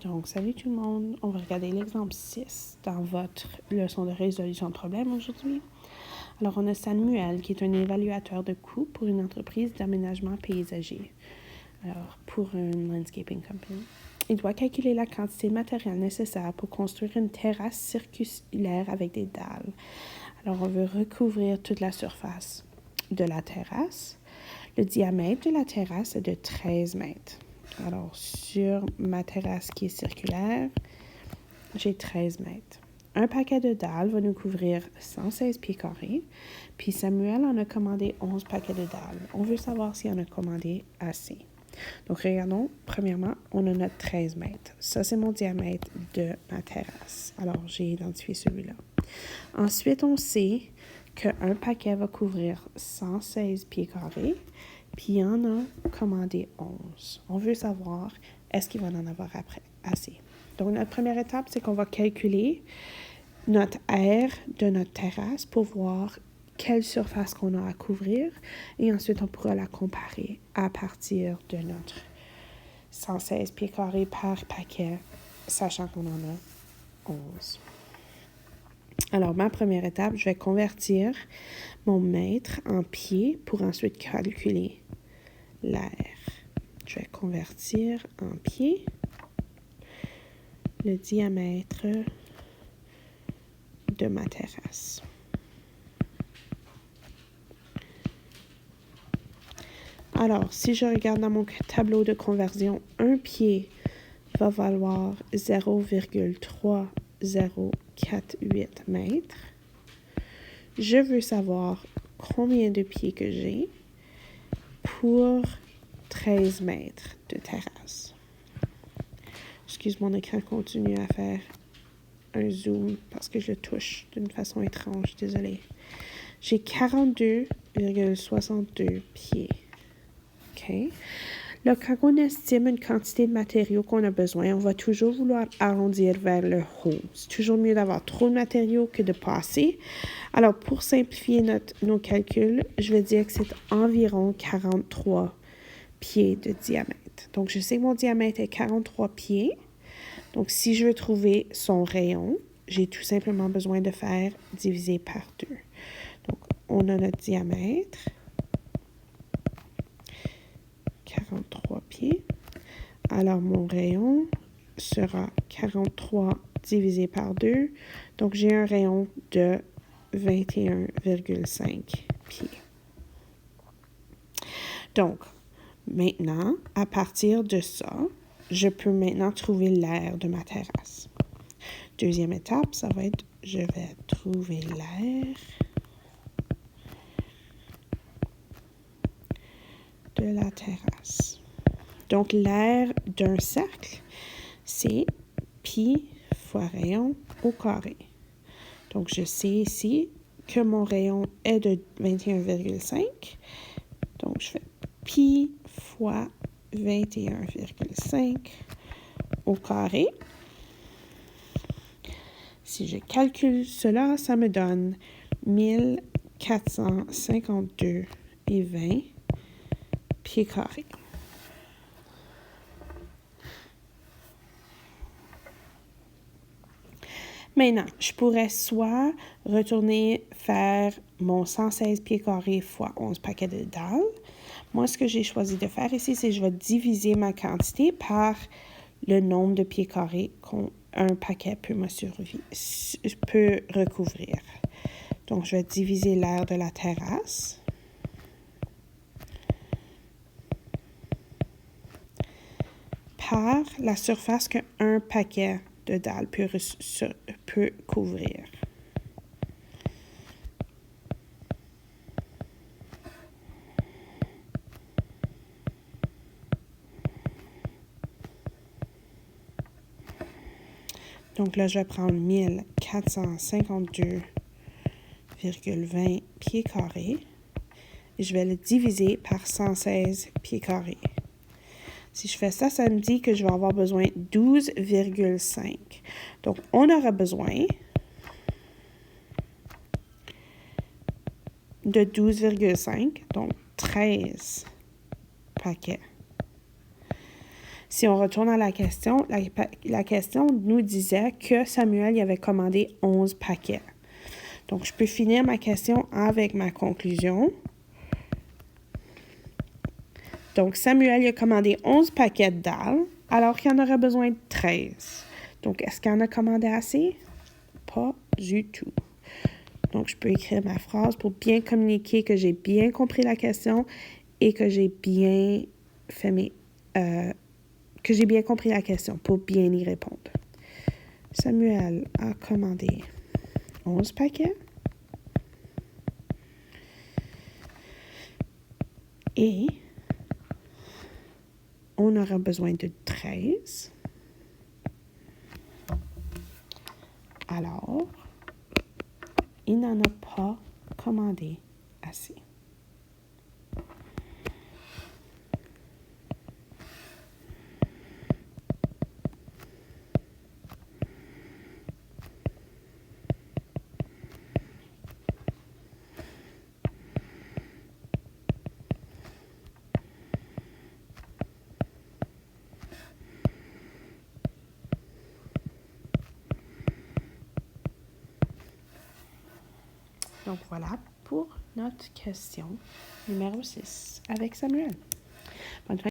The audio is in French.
Donc, salut tout le monde. On va regarder l'exemple 6 dans votre leçon de résolution de problèmes aujourd'hui. Alors, on a Samuel qui est un évaluateur de coûts pour une entreprise d'aménagement paysager. Alors, pour une landscaping company. Il doit calculer la quantité de matériel nécessaire pour construire une terrasse circulaire avec des dalles. Alors, on veut recouvrir toute la surface de la terrasse. Le diamètre de la terrasse est de 13 mètres. Alors, sur ma terrasse qui est circulaire, j'ai 13 mètres. Un paquet de dalles va nous couvrir 116 pieds carrés, puis Samuel en a commandé 11 paquets de dalles. On veut savoir s'il en a commandé assez. Donc, regardons. Premièrement, on a notre 13 mètres. Ça, c'est mon diamètre de ma terrasse. Alors, j'ai identifié celui-là. Ensuite, on sait qu'un paquet va couvrir 116 pieds carrés, puis il en a commandé 11. On veut savoir, est-ce qu'il va en avoir assez? Donc, notre première étape, c'est qu'on va calculer notre aire de notre terrasse pour voir quelle surface qu'on a à couvrir. Et ensuite, on pourra la comparer à partir de notre 116 pieds carrés par paquet, sachant qu'on en a 11. Alors, ma première étape, je vais convertir mon mètre en pieds pour ensuite calculer l'aire. Je vais convertir en pieds le diamètre de ma terrasse. Alors, si je regarde dans mon tableau de conversion, un pied va valoir 0,3048 mètres. Je veux savoir combien de pieds que j'ai pour 13 mètres de terrasse. Excuse, mon écran continue à faire un zoom parce que je le touche d'une façon étrange, désolée. J'ai 42,62 pieds. OK? Là, quand on estime une quantité de matériaux qu'on a besoin, on va toujours vouloir arrondir vers le haut. C'est toujours mieux d'avoir trop de matériaux que de pas assez. Alors, pour simplifier nos calculs, je vais dire que c'est environ 43 pieds de diamètre. Donc, je sais que mon diamètre est 43 pieds. Donc, si je veux trouver son rayon, j'ai tout simplement besoin de faire diviser par 2. Donc, on a notre diamètre, 43 pieds. Alors, mon rayon sera 43 divisé par 2. Donc, j'ai un rayon de 21,5 pieds. Donc, maintenant, à partir de ça, je peux maintenant trouver l'aire de ma terrasse. Deuxième étape, ça va être, je vais trouver l'aire de la terrasse. Donc, l'aire d'un cercle, c'est pi fois rayon au carré. Donc, je sais ici que mon rayon est de 21,5. Donc, je fais pi fois 21,5 au carré. Si je calcule cela, ça me donne 1452,20 pieds carrés. Maintenant, je pourrais soit retourner faire mon 116 pieds carrés fois 11 paquets de dalles. Moi, ce que j'ai choisi de faire ici, c'est que je vais diviser ma quantité par le nombre de pieds carrés qu'un paquet peut recouvrir. Donc, je vais diviser l'aire de la terrasse par la surface qu'un paquet de dalles peut couvrir. Donc là, je vais prendre 1452,20 pieds carrés et je vais le diviser par 116 pieds carrés. Si je fais ça, ça me dit que je vais avoir besoin de 12,5. Donc, on aura besoin de 12,5, donc 13 paquets. Si on retourne à la question, la question nous disait que Samuel y avait commandé 11 paquets. Donc, je peux finir ma question avec ma conclusion. Donc, Samuel y a commandé 11 paquets de dalles, alors qu'il en aurait besoin de 13. Donc, est-ce qu'il en a commandé assez? Pas du tout. Donc, je peux écrire ma phrase pour bien communiquer que j'ai bien compris la question et que j'ai bien fait que j'ai bien compris la question pour bien y répondre. Samuel a commandé 11 paquets et on aura besoin de 13. Alors, il n'en a pas commandé assez. Donc voilà pour notre question numéro 6 avec Samuel. Bonne fin